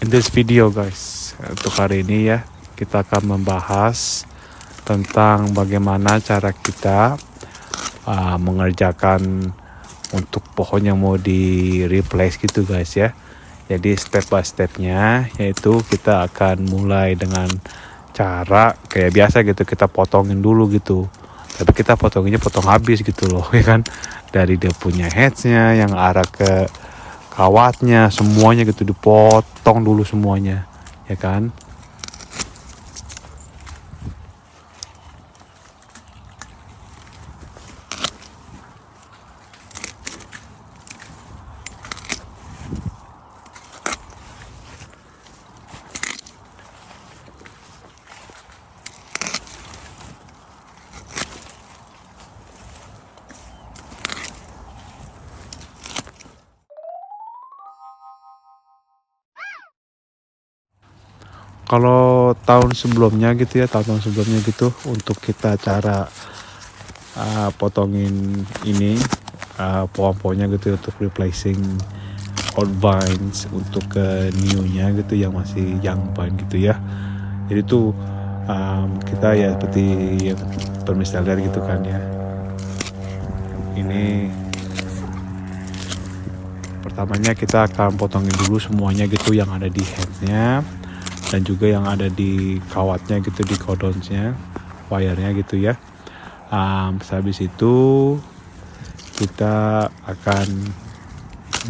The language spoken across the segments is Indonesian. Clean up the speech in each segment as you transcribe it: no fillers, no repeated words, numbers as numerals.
In this video guys, untuk hari ini ya, kita akan membahas tentang bagaimana cara kita mengerjakan untuk pohon yang mau di replace gitu guys ya. Jadi step by stepnya yaitu kita akan mulai dengan cara kayak biasa gitu, kita potongin dulu gitu. Tapi kita potonginnya potong habis gitu loh ya kan. Dari dia punya headsnya yang arah ke kawatnya semuanya gitu dipotong dulu semuanya ya kan. Kalau tahun sebelumnya gitu ya, tahun sebelumnya gitu untuk kita cara potongin ini pohon-pohonnya gitu untuk replacing old vines untuk ke new-nya gitu yang masih young vine gitu ya. Jadi tuh kita ya seperti yang permisal lihat gitu kan ya. Ini pertamanya kita akan potongin dulu semuanya gitu yang ada di headnya dan juga yang ada di kawatnya gitu, di cordonsnya, wire-nya gitu ya. Habis itu kita akan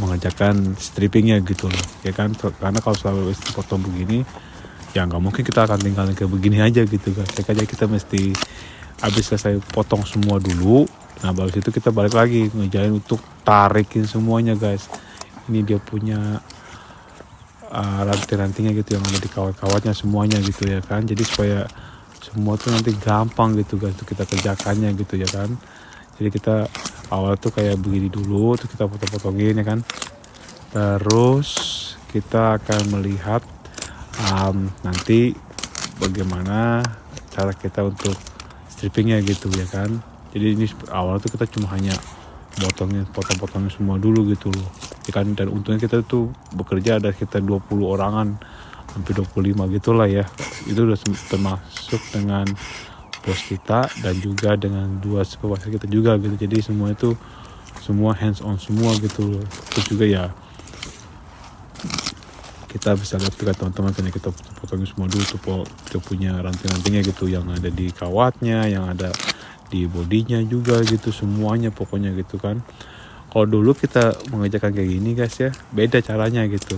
mengerjakan strippingnya gitu loh ya kan, karena kalau selalu potong begini ya nggak mungkin kita akan tinggalin kayak begini aja gitu kan. Jadi kita mesti habis selesai potong semua dulu, nah baru itu kita balik lagi ngejalan untuk tarikin semuanya guys. Ini dia punya ranting-rantingnya gitu yang ada di kawat-kawatnya semuanya gitu ya kan. Jadi supaya semua tuh nanti gampang gitu guys untuk kita kerjakannya gitu ya kan. Jadi kita awal tuh kayak begini dulu, terus kita potong-potongin ya kan. Terus kita akan melihat nanti bagaimana cara kita untuk strippingnya gitu ya kan. Jadi ini awal tuh kita cuma hanya potong-potongnya semua dulu gitu loh ya kan. Dan untungnya kita tuh bekerja ada sekitar 20 orangan, hampir 25 gitulah ya. Itu udah termasuk dengan bos kita dan juga dengan 2 supervisor kita juga gitu. Jadi semua itu semua hands on semua gitu loh. Terus juga ya kita bisa lihat juga teman-teman karena kita potongin semua dulu tuh kita punya ranting-rantingnya gitu yang ada di kawatnya, yang ada di bodinya juga gitu, semuanya pokoknya gitu kan. Kalau dulu kita mengerjakan kayak gini guys ya, beda caranya gitu.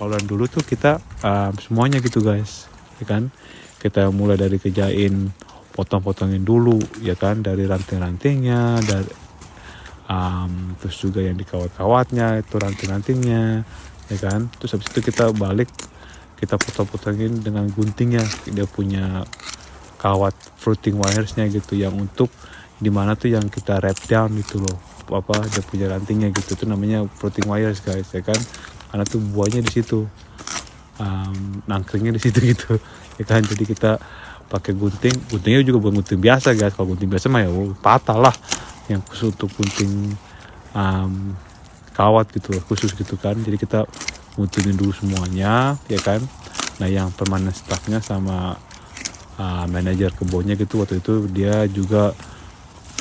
Kalau dulu tuh kita semuanya gitu guys ya kan. Kita mulai dari kerjain potong-potongin dulu ya kan, dari ranting-rantingnya, dari terus juga yang di kawat-kawatnya itu ranting-rantingnya ya kan. Terus habis itu kita balik kita potong-potongin dengan guntingnya. Dia punya kawat fruiting wiresnya gitu yang untuk dimana tuh yang kita wrap down gitu loh, apa dia punya rantingnya gitu, itu namanya fruiting wires guys ya kan. Karena tuh buahnya di situ, nangkringnya di situ gitu ya kan. Jadi kita pakai guntingnya juga bukan gunting biasa guys. Kalau gunting biasa mah ya patah lah, yang khusus untuk gunting kawat gitu khusus gitu kan. Jadi kita guntingin dulu semuanya ya kan. Nah yang permanen stucknya sama manajer kebunnya gitu. Waktu itu dia juga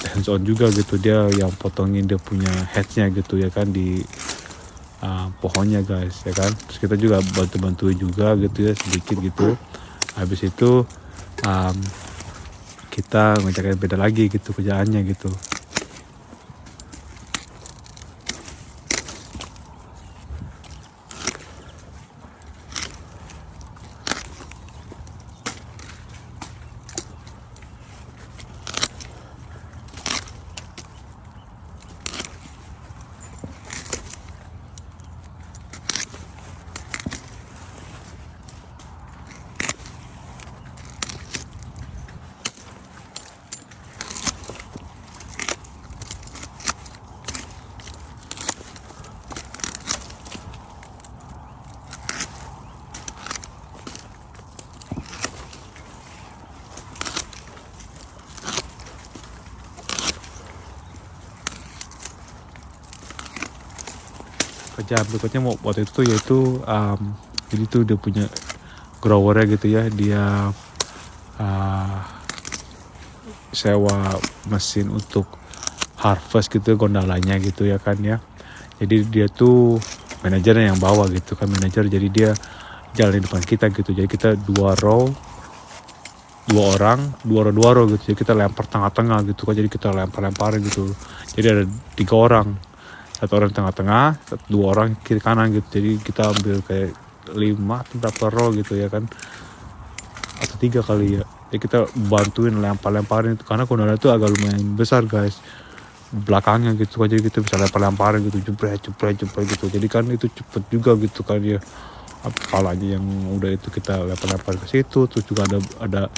hands on juga gitu, dia yang potongin dia punya headsnya gitu ya kan di pohonnya guys ya kan. Terus kita juga bantuin juga gitu ya sedikit gitu. Habis itu kita ngerjain beda lagi gitu kerjaannya gitu. Kerja berikutnya waktu itu tuh yaitu jadi tuh dia punya growernya gitu ya, dia sewa mesin untuk harvest gitu gondolanya gitu ya kan ya. Jadi dia tuh manajernya yang bawa gitu kan, manajer, jadi dia jalan di depan kita gitu. Jadi kita dua orang gitu, jadi kita lempar tengah-tengah gitu kan. Jadi kita lempar gitu, jadi ada 3 orang, 1 orang tengah-tengah, 2 orang kiri kanan gitu. Jadi kita ambil kayak 5 atau berapa row gitu ya kan, atau 3 kali ya. Jadi kita bantuin lempar-lemparin itu karena gondola itu agak lumayan besar guys belakangnya gitu kan. Jadi kita bisa lempar-lemparin gitu, jepret gitu. Jadi kan itu cepet juga gitu kan ya. Apalagi yang udah itu kita lempar-lempar ke situ, terus juga ada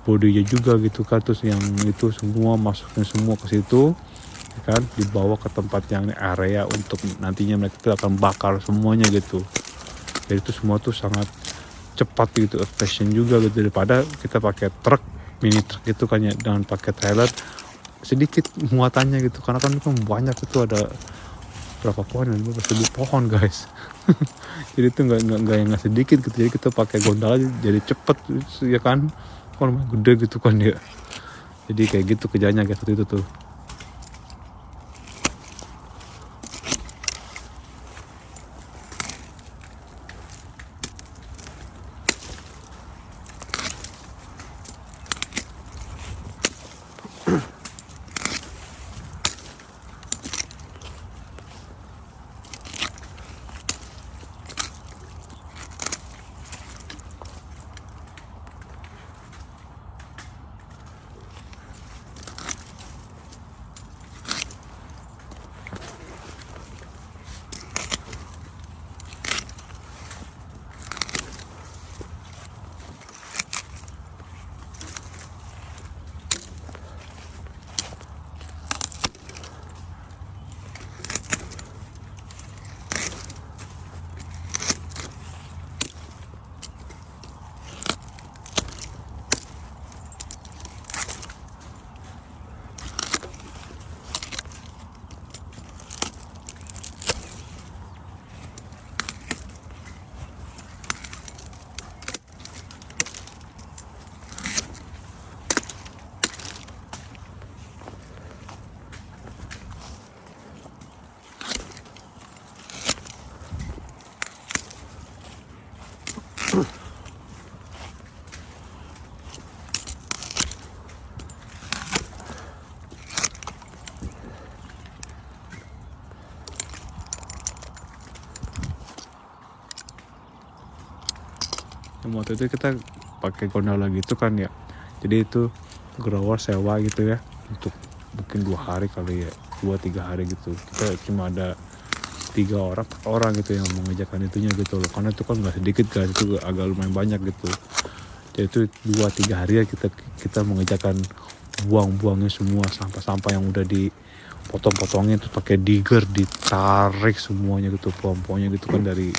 bodinya juga gitu kan. Terus yang itu semua masukin semua ke situ kan, dibawa ke tempat yang area untuk nantinya mereka akan bakar semuanya gitu. Jadi itu semua tuh sangat cepat gitu, efisien juga gitu, daripada kita pakai truk, mini truk gitu kan ya, dengan pakai trailer sedikit muatannya gitu. Karena kan itu kan banyak, itu ada berapa pohon, 15.000 pohon guys. Jadi itu nggak sedikit gitu. Jadi kita pakai gondola jadi cepet ya kan, kalau gede gitu kan ya. Jadi kayak gitu kerjanya guys waktu itu tuh. Waktu itu kita pakai gondola gitu kan ya. Jadi itu grower sewa gitu ya, untuk mungkin 2 hari kali ya, 2-3 hari gitu. Kita cuma ada 3 orang 4 orang gitu yang mengerjakan itunya gitu loh. Karena itu kan nggak sedikit guys, itu agak lumayan banyak gitu. Jadi itu 2-3 hari ya kita mengerjakan buangnya semua sampah-sampah yang udah dipotong-potongin, terus pakai digger ditarik semuanya gitu, pohon-pohonnya gitu kan dari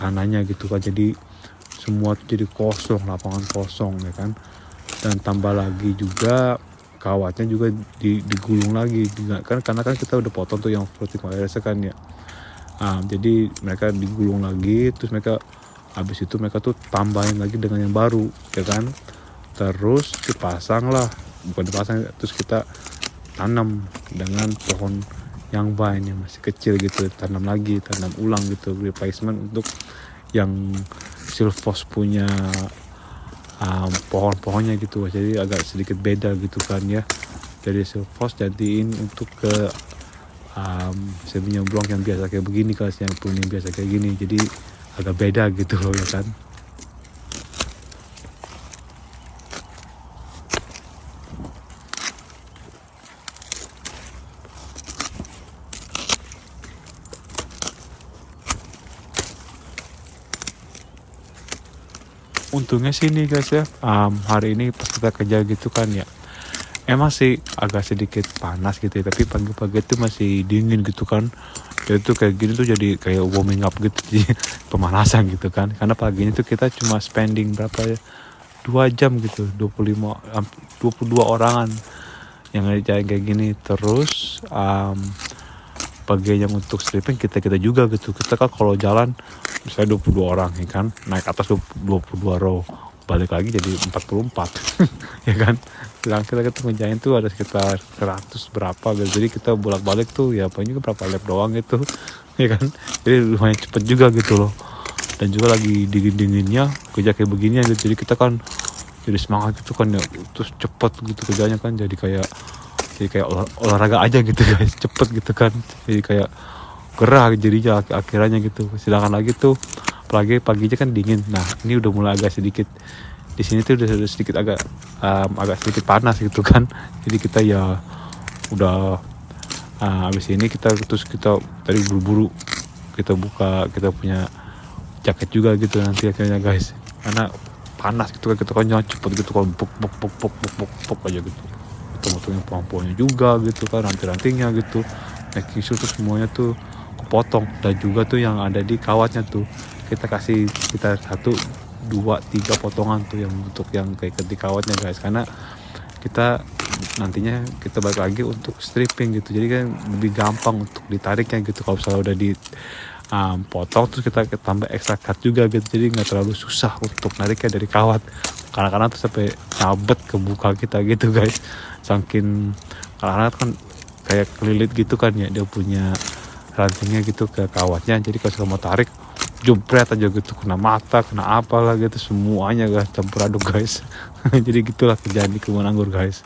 tanahnya gitu kan. Jadi semua tuh jadi kosong, lapangan kosong ya kan. Dan tambah lagi juga kawatnya juga digulung lagi kan, karena kan kita udah potong tuh yang floating wires kan ya. Jadi mereka digulung lagi, terus mereka habis itu mereka tuh tambahin lagi dengan yang baru ya kan. terus dipasang lah, bukan dipasang, terus kita tanam dengan pohon yang vine yang masih kecil gitu, tanam lagi, tanam ulang gitu, replacement untuk yang Silphos punya pohon-pohonnya gitu. Jadi agak sedikit beda gitu kan ya, dari Silphos jadiin untuk ke sebenarnya blok yang biasa kayak begini, kelas yang pruning biasa kayak gini, jadi agak beda gitu loh ya kan. Untungnya sih nih guys ya, hari ini pas kita kerja gitu kan ya, emang sih agak sedikit panas gitu ya, tapi pagi-pagi itu masih dingin gitu kan. Jadi tuh kayak gini tuh jadi kayak warming up gitu, jadi pemanasan gitu kan. Karena paginya tuh kita cuma spending berapa ya, 2 jam gitu, 22 orangan yang ngerjain kayak gini. Terus bagian yang untuk stripping kita juga gitu. Kita kan kalau jalan misalnya 22 orang ya kan, naik atas 22 row, balik lagi jadi 44 ya kan. Sedangkan kita ngerjain tuh ada sekitar 100 berapa gitu, jadi kita bolak-balik tuh ya paling juga berapa lap doang gitu ya kan. Jadi lumayan cepet juga gitu loh, dan juga lagi dingin-dinginnya kerja kayak begini gitu, jadi kita kan jadi semangat gitu kan ya, terus cepet gitu kerjanya kan, jadi kayak olahraga aja gitu guys, cepet gitu kan, jadi kayak gerah jadinya akhirnya gitu. Sedangkan lagi tuh apalagi paginya kan dingin, nah ini udah mulai agak sedikit di sini tuh udah sedikit agak sedikit panas gitu kan. Jadi kita ya udah habis ini kita tadi buru-buru kita buka, kita punya jaket juga gitu nanti akhirnya guys, karena panas gitu kan, kita kan jangan cepet gitu kan, puk aja gitu, kita motongin pohon-pohonnya juga gitu kan, ranting-rantingnya gitu, making sure tuh semuanya tuh kepotong. Dan juga tuh yang ada di kawatnya tuh kita kasih sekitar 1, 2, 3 potongan tuh yang untuk yang kayak di kawatnya guys, karena kita nantinya kita balik lagi untuk stripping gitu, jadi kan lebih gampang untuk ditariknya gitu kalau misalnya udah di potong terus kita tambah extra cut juga gitu, jadi nggak terlalu susah untuk nariknya dari kawat. Kadang-kadang tuh sampai nyabet ke muka kita gitu guys, saking kadang-kadang kan kayak kelilit gitu kan ya, dia punya rantingnya gitu ke kawatnya, jadi kalau mau tarik jebret aja gitu, kena mata, kena apalah gitu, semuanya guys campur aduk guys. Jadi gitulah kerjaan di kebun anggur guys.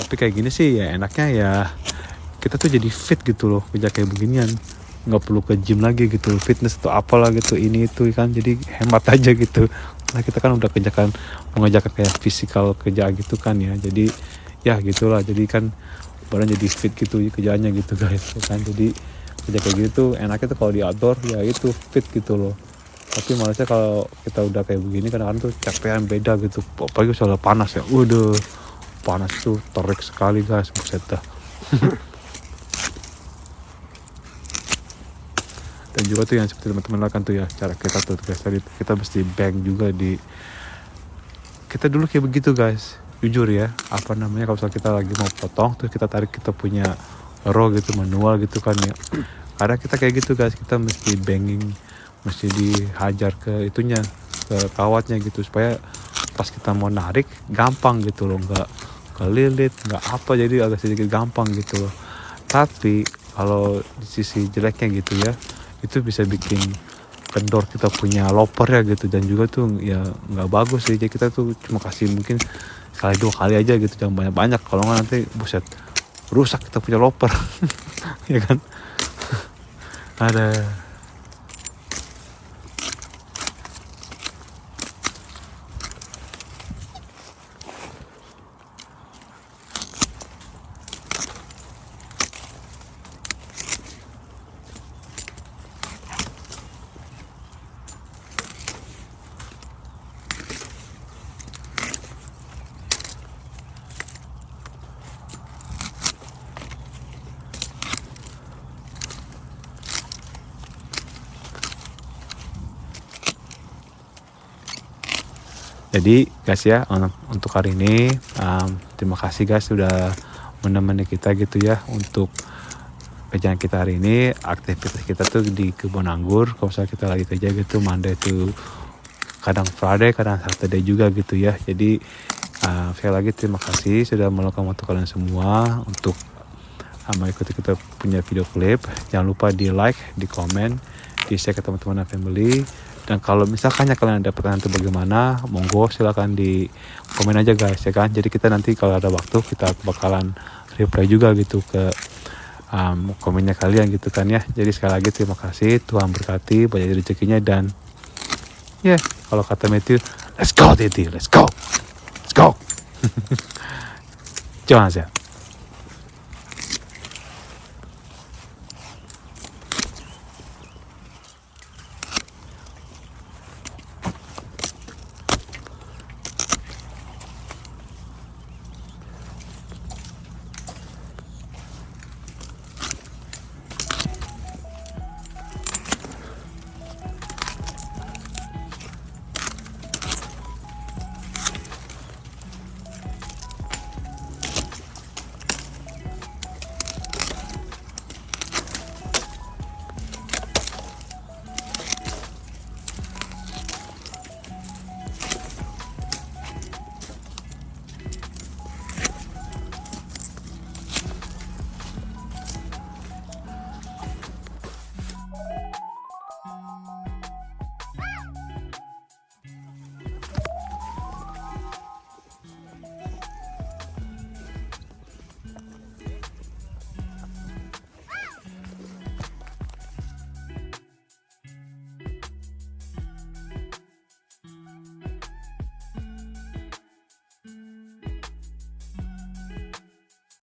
Tapi kayak gini sih ya enaknya ya, kita tuh jadi fit gitu loh kerja kayak beginian, nggak perlu ke gym lagi gitu, fitness atau apalah gitu, ini itu kan, jadi hemat aja gitu. Nah kita kan udah mengerjakan kayak fisikal kerja gitu kan ya, jadi ya gitulah, jadi kan badan jadi fit gitu kerjaannya gitu guys ya kan. Jadi kerja kayak gitu enaknya tuh kalau di outdoor ya itu fit gitu loh. Tapi malasnya kalau kita udah kayak begini kadang-kadang tuh capean beda gitu, apalagi soal panas ya, udah panas tuh terik sekali guys, buset dah. Dan juga tuh yang seperti teman-teman lakukan tuh ya, cara kita tuh guys, tadi kita mesti bank juga di, kita dulu kayak begitu guys, jujur ya, apa namanya, kalau misalnya kita lagi mau potong terus kita tarik kita punya row gitu manual gitu kan ya, karena kita kayak gitu guys, kita mesti banging, mesti dihajar ke itunya, ke kawatnya gitu, supaya pas kita mau narik gampang gitu loh, nggak kelilit nggak apa, jadi agak sedikit gampang gitu loh. Tapi kalau di sisi jeleknya gitu ya, itu bisa bikin kendor kita punya loper ya gitu, dan juga tuh ya nggak bagus sih. Jadi kita tuh cuma kasih mungkin sekali 2 kali aja gitu, jangan banyak-banyak, kalau nggak nanti buset rusak kita punya loper. Ya kan, ada. Jadi guys ya, untuk hari ini terima kasih guys sudah menemani kita gitu ya untuk kerjaan kita hari ini. Aktivitas kita tuh di kebun anggur. Kalau misalnya kita lagi kerja gitu, Monday tuh kadang Friday, kadang Saturday juga gitu ya. Jadi sekali lagi terima kasih sudah meluangkan waktu kalian semua untuk mengikuti kita punya video klip. Jangan lupa di like, di komen, di share ke teman-teman dan family. Dan kalau misalkan kalian ada pertanyaan itu bagaimana, monggo silakan di komen aja guys ya kan. Jadi kita nanti kalau ada waktu kita bakalan reply juga gitu ke komennya kalian gitu kan ya. Jadi sekali lagi terima kasih, Tuhan berkati, banyak rezekinya, dan ya kalau kata Matthew, let's go Titi, let's go. Jangan